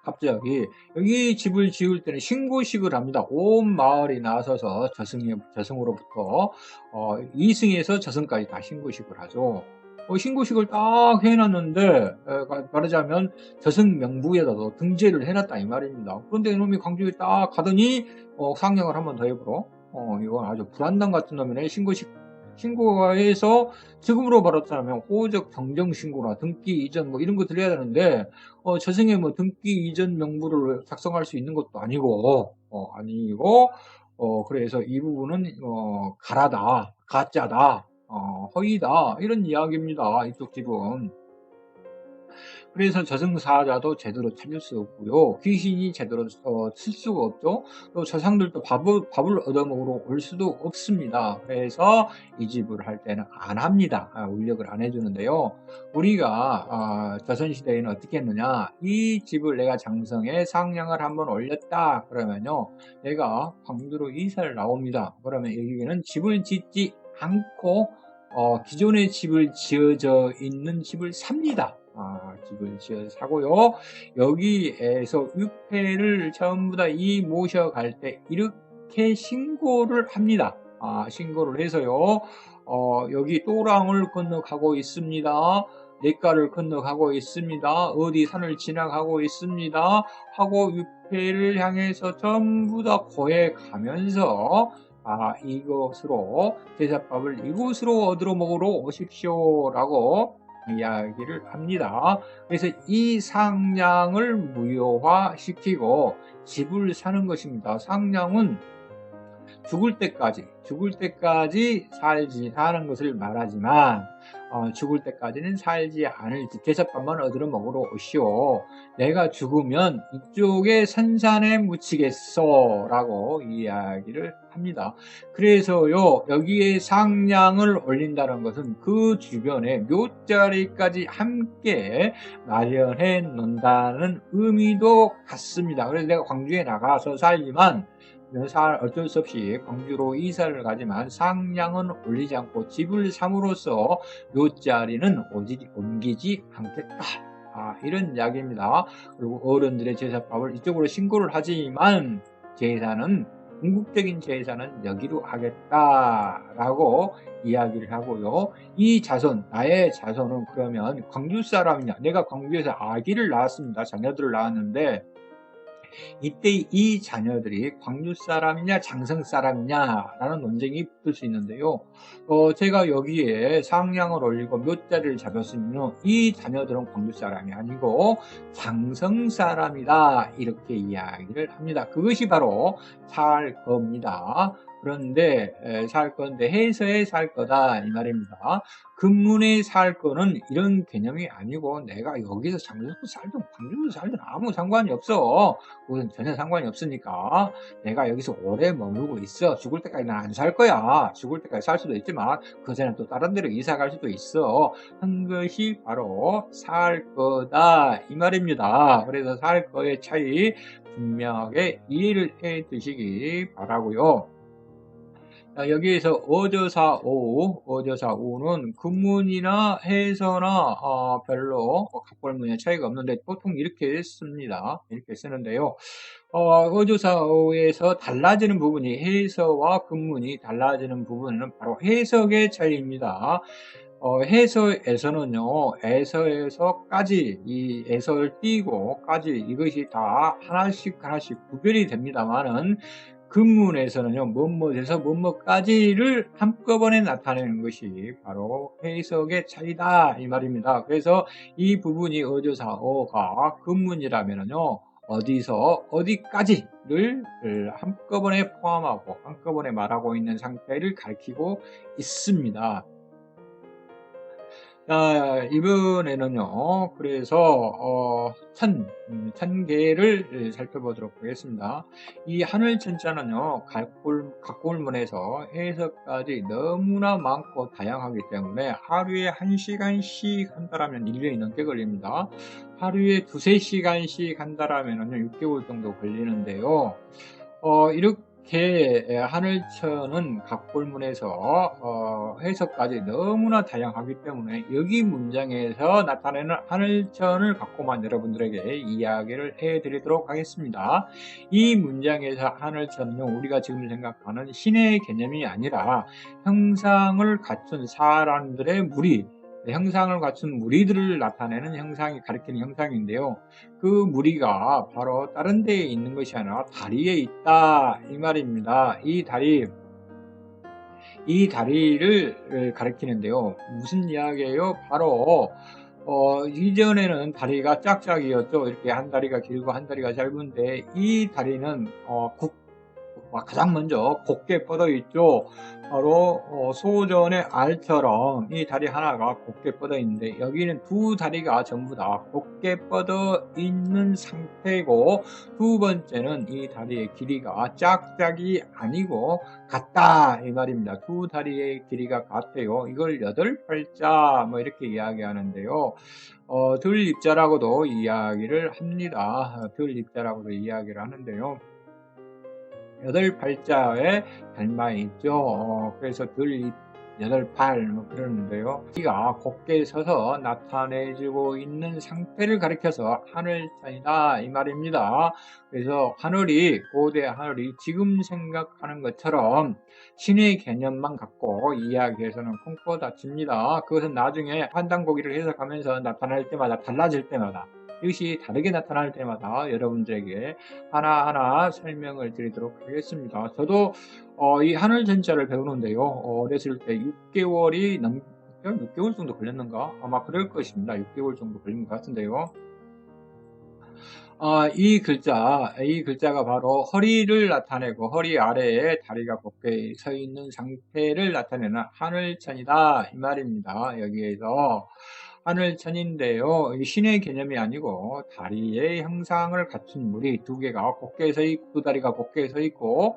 갑자기 여기 집을 지을 때는 신고식을 합니다. 온 마을이 나서서 저승으로부터 2승에서 저승까지 다 신고식을 하죠. 신고식을 딱 해놨는데 말하자면 저승 명부에다도 등재를 해놨다 이 말입니다. 그런데 이놈이 광주에 딱 가더니 상냥을 한 번 더 해보러 이건 아주 불안당 같은 놈이네. 신고가 해서 지금으로 말하자면 호적 정정 신고나 등기 이전 뭐 이런 것들 해야 되는데 저승에 뭐 등기 이전 명부를 작성할 수 있는 것도 아니고 그래서 이 부분은 가라다, 가짜다, 허위다 이런 이야기입니다. 이쪽 집은. 그래서 저승사자도 제대로 찾을 수 없고요. 귀신이 제대로 쓸 수가 없죠. 또 조상들도 밥을 얻어먹으러 올 수도 없습니다. 그래서 이 집을 할 때는 안 합니다. 울력을 안 해주는데요. 우리가 조선시대에는 어떻게 했느냐. 이 집을 내가 장성에 상량을 한번 올렸다. 그러면요. 내가 광주로 이사를 나옵니다. 그러면 여기는 집을 짓지 않고 기존의 집을 지어져 있는 집을 삽니다. 집을 지어서 사고요. 여기에서 위패를 전부 다 모셔갈 때 이렇게 신고를 합니다. 신고를 해서요. 여기 또랑을 건너가고 있습니다. 냇가를 건너가고 있습니다. 어디 산을 지나가고 있습니다. 하고 위패를 향해서 전부 다 고해 가면서 이것으로 제사밥을 이곳으로 얻으러 먹으러 오십시오 라고 이야기를 합니다. 그래서 이 상량을 무효화시키고 집을 사는 것입니다. 상량은 죽을 때까지 사는 것을 말하지만 죽을 때까지는 살지 않을지 제사밥만 얻으러 먹으러 오시오. 내가 죽으면 이쪽에 산산에 묻히겠소 라고 이야기를 합니다. 그래서요, 여기에 상냥을 올린다는 것은 그 주변에 묘자리까지 함께 마련해 놓는다는 의미도 같습니다. 그래서 내가 광주에 나가서 살지만 어쩔 수 없이 광주로 이사를 가지만 상냥은 올리지 않고 집을 삼으로써 묘자리는 옮기지 않겠다. 이런 이야기입니다. 그리고 어른들의 제사밥을 이쪽으로 신고를 하지만 제사는 궁극적인 제사는 여기로 하겠다라고 이야기를 하고요. 이 자손, 나의 자손은 그러면 광주 사람이냐? 내가 광주에서 아기를 낳았습니다. 자녀들을 낳았는데 이때 이 자녀들이 광주 사람이냐 장성 사람이냐라는 논쟁이 붙을 수 있는데요. 제가 여기에 상량을 올리고 몇 자리를 잡았으면 이 자녀들은 광주 사람이 아니고 장성 사람이다 이렇게 이야기를 합니다. 그것이 바로 살 겁니다. 그런데 살 건데 해서에 살 거다 이 말입니다. 근문에 살 거는 이런 개념이 아니고 내가 여기서 장성도 살든 광주도 살든 아무 상관이 없어. 그건 전혀 상관이 없으니까 내가 여기서 오래 머물고 있어. 죽을 때까지 난 안 살 거야. 죽을 때까지 살 수도 있지만 그 전에 또 다른 데로 이사 갈 수도 있어. 한 것이 바로 살 거다 이 말입니다. 그래서 살 거의 차이 분명하게 이해를 해 두시기 바라고요. 여기에서 어저사오는 근문이나 해서나 별로 각벌문의 차이가 없는데 보통 이렇게 씁니다. 이렇게 쓰는데요. 어조사오에서 달라지는 부분이 해서와 근문이 달라지는 부분은 바로 해석의 차이입니다. 해서에서는요, 에서에서까지, 이 에서를 띄고 까지 이것이 다 하나씩 구별이 됩니다만은 근문에서는요, 뭐뭐에서 뭐뭐까지를 한꺼번에 나타내는 것이 바로 해석의 차이다 이 말입니다. 그래서 이 부분이 어조사어가 근문이라면은요, 어디서 어디까지를 한꺼번에 포함하고 한꺼번에 말하고 있는 상태를 가리키고 있습니다. 이번에는요, 그래서, 천개를 살펴보도록 하겠습니다. 이 하늘천자는요, 각골문에서 해석까지 너무나 많고 다양하기 때문에 하루에 1시간씩 한다라면 1년이 넘게 걸립니다. 하루에 2~3시간씩 한다라면 6개월 정도 걸리는데요. 이렇게 하늘천은 각골문에서 해석까지 너무나 다양하기 때문에 여기 문장에서 나타내는 하늘천을 갖고만 여러분들에게 이야기를 해드리도록 하겠습니다. 이 문장에서 하늘천은 우리가 지금 생각하는 신의 개념이 아니라 형상을 갖춘 사람들의 무리, 형상을 갖춘 무리들을 나타내는 형상이 가리키는 형상인데요. 그 무리가 바로 다른 데에 있는 것이 아니라 다리에 있다 이 말입니다. 이 다리를 가리키는데요. 무슨 이야기예요? 바로 이전에는 다리가 짝짝이었죠. 이렇게 한 다리가 길고 한 다리가 짧은데 이 다리는 가장 먼저 곱게 뻗어 있죠. 바로 소전의 알처럼 이 다리 하나가 곱게 뻗어 있는데 여기는 두 다리가 전부 다 곱게 뻗어 있는 상태고 두 번째는 이 다리의 길이가 짝짝이 아니고 같다 이 말입니다. 두 다리의 길이가 같아요. 이걸 8팔자 뭐 이렇게 이야기하는데요. 들입자라고도 이야기를 합니다. 들입자라고도 이야기를 하는데요. 8팔자에 닮아 있죠. 그래서 8팔 뭐 그러는데요. 기가 곱게 서서 나타내주고 있는 상태를 가리켜서 하늘천이다 이 말입니다. 그래서 하늘이 고대 하늘이 지금 생각하는 것처럼 신의 개념만 갖고 이야기해서는 콩고 다칩니다. 그것은 나중에 한단고기를 해석하면서 나타날 때마다 달라질 때마다 이것이 다르게 나타날 때마다 여러분들에게 하나하나 설명을 드리도록 하겠습니다. 저도 이 하늘전자를 배우는데요. 어렸을 때 6개월 정도 걸렸는가? 아마 그럴 것입니다. 6개월 정도 걸린 것 같은데요. 이 글자가 바로 허리를 나타내고 허리 아래에 다리가 곧게 서 있는 상태를 나타내는 하늘천이다 이 말입니다. 여기에서 하늘천인데요. 이 신의 개념이 아니고 다리의 형상을 갖춘 물이 두 개가 곧게 서 있고 두 다리가 곧게 서 있고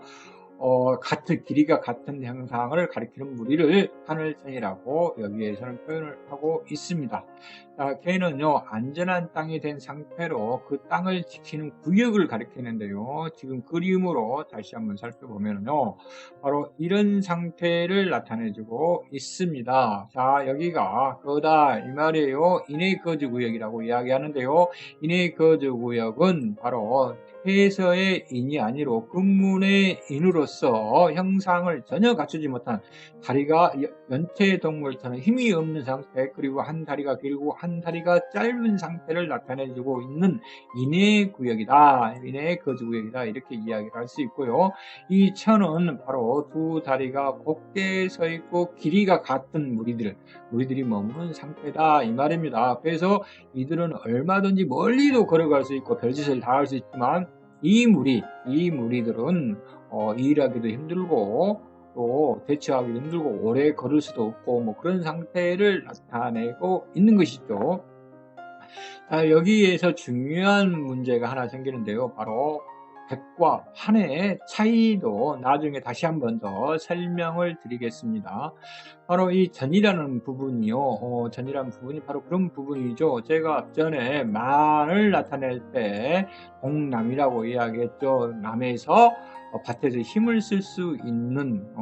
같은 길이가 같은 형상을 가리키는 무리를 하늘천이라고 여기에서는 표현을 하고 있습니다. 자, 개는요 안전한 땅이 된 상태로 그 땅을 지키는 구역을 가리키는데요. 지금 그림으로 다시 한번 살펴보면요, 바로 이런 상태를 나타내주고 있습니다. 자, 여기가 거다 이 말이에요. 인의 거주 구역이라고 이야기하는데요. 인의 거주 구역은 바로 해서의 인이 아니로 근문의 인으로서 형상을 전혀 갖추지 못한 다리가 연체 동물처럼 힘이 없는 상태, 그리고 한 다리가 길고 한 다리가 짧은 상태를 나타내주고 있는 인의 구역이다, 인의 거주 구역이다 이렇게 이야기를 할 수 있고요. 이 천은 바로 두 다리가 곧게 서 있고 길이가 같은 무리들이 머무는 상태다 이 말입니다. 그래서 이들은 얼마든지 멀리도 걸어갈 수 있고 별짓을 다 할 수 있지만 이 무리들은 일하기도 힘들고 또 대처하기도 힘들고 오래 걸을 수도 없고 뭐 그런 상태를 나타내고 있는 것이죠. 자, 여기에서 중요한 문제가 하나 생기는데요. 바로 백과 환의 차이도 나중에 다시 한 번 더 설명을 드리겠습니다. 바로 이 전이라는 부분이요. 전이라는 부분이 바로 그런 부분이죠. 제가 앞전에 만을 나타낼 때 동남이라고 이야기했죠. 남에서 밭에서 힘을 쓸 수 있는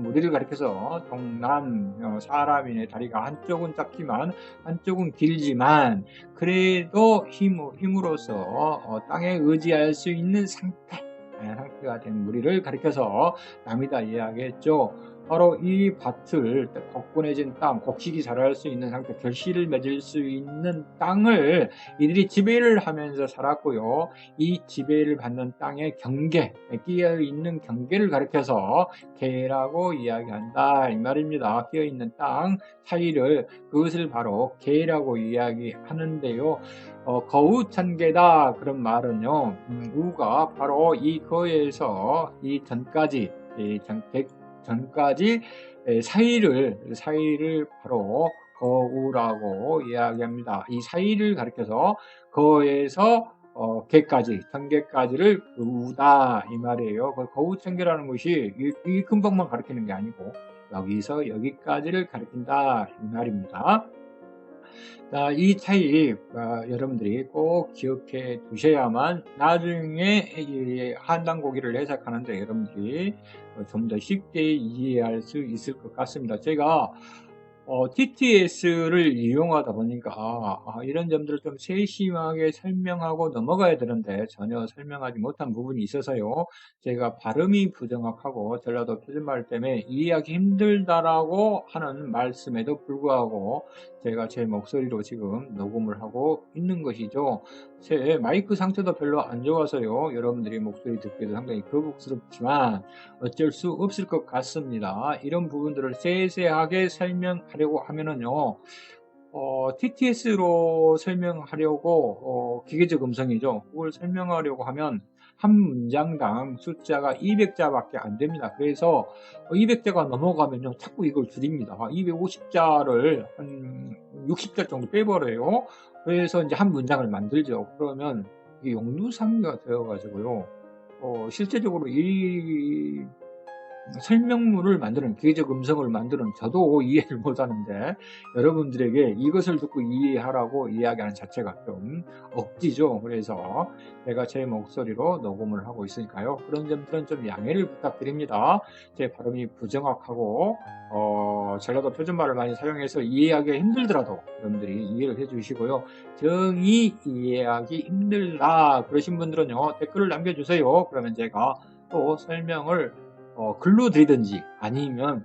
무리를 가리켜서 동남, 사람인의 다리가 한쪽은 작지만 한쪽은 길지만 그래도 힘으로서 땅에 의지할 수 있는 상태가 된 무리를 가리켜서 남이다 이야기했죠. 바로 이 밭을 거꾸내진 땅, 곡식이 자랄 수 있는 상태, 결실을 맺을 수 있는 땅을 이들이 지배를 하면서 살았고요. 이 지배를 받는 땅의 경계, 끼어 있는 경계를 가리켜서 계라고 이야기한다 이 말입니다. 끼어 있는 땅 사이를, 그것을 바로 계라고 이야기하는데요. 거우천계다 그런 말은요, 우가 바로 이 거에서 이 전까지 사이를 바로 거우라고 이야기합니다. 이 사이를 가리켜서 거에서 개까지, 천개까지를 우다 이 말이에요. 거우천개라는 것이 이 근방만 가리키는 게 아니고 여기서 여기까지를 가리킨다 이 말입니다. 자, 이 차이 여러분들이 꼭 기억해 두셔야만 나중에 이 한단고기를 해석하는데 여러분들이 좀 더 쉽게 이해할 수 있을 것 같습니다. 제가 TTS를 이용하다 보니까 이런 점들을 좀 세심하게 설명하고 넘어가야 되는데 전혀 설명하지 못한 부분이 있어서요. 제가 발음이 부정확하고 전라도 표준말 때문에 이해하기 힘들다라고 하는 말씀에도 불구하고 제가 제 목소리로 지금 녹음을 하고 있는 것이죠. 제 마이크 상태도 별로 안 좋아서요. 여러분들이 목소리 듣기도 상당히 거북스럽지만 어쩔 수 없을 것 같습니다. 이런 부분들을 세세하게 설명하려고 하면은요, TTS로 설명하려고, 기계적 음성이죠. 그걸 설명하려고 하면 한 문장당 숫자가 200자밖에 안 됩니다. 그래서 200자가 넘어가면요, 자꾸 이걸 줄입니다. 250자를 한 60자 정도 빼버려요. 그래서 이제 한 문장을 만들죠. 그러면 이게 용두사미가 되어가지고요. 실제적으로 이 설명문을 만드는, 기계적 음성을 만드는 저도 이해를 못하는데 여러분들에게 이것을 듣고 이해하라고 이야기하는 자체가 좀 억지죠. 그래서 제가 제 목소리로 녹음을 하고 있으니까요. 그런 점들은 좀 양해를 부탁드립니다. 제 발음이 부정확하고 전라도 표준말을 많이 사용해서 이해하기 힘들더라도 여러분들이 이해를 해주시고요. 정이 이해하기 힘들다 그러신 분들은요, 댓글을 남겨주세요. 그러면 제가 또 설명을 글로 드리든지 아니면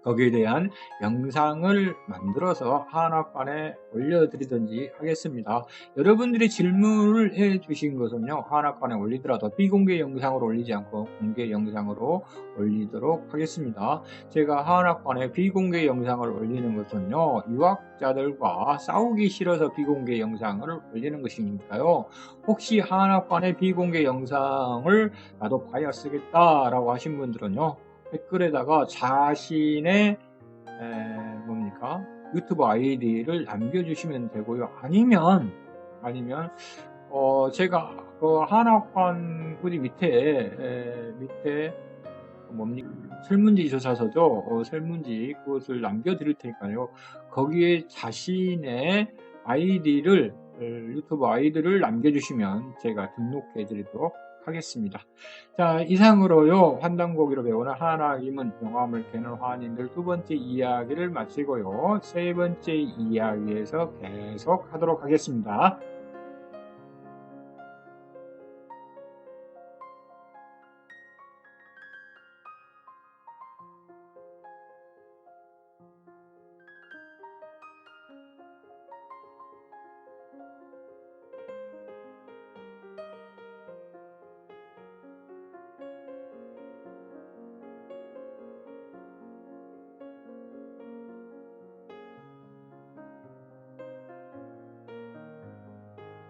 거기에 대한 영상을 만들어서 한학관에 올려드리든지 하겠습니다. 여러분들이 질문을 해주신 것은요, 한학관에 올리더라도 비공개 영상으로 올리지 않고 공개 영상으로 올리도록 하겠습니다. 제가 한학관에 비공개 영상을 올리는 것은요, 유학자들과 싸우기 싫어서 비공개 영상을 올리는 것이니까요. 혹시 한학관의 비공개 영상을 나도 봐야 쓰겠다라고 하신 분들은요, 댓글에다가 자신의 유튜브 아이디를 남겨주시면 되고요. 아니면 제가 그 한학관 어디 밑에 설문지 조사서죠. 설문지 그것을 남겨드릴 테니까요. 거기에 자신의 유튜브 아이디를 남겨주시면 제가 등록해 드리도록 하겠습니다. 자, 이상으로요, 환단고기로 배우는 하나님은 영감을 깨는 화인들 두 번째 이야기를 마치고요, 세 번째 이야기에서 계속 하도록 하겠습니다.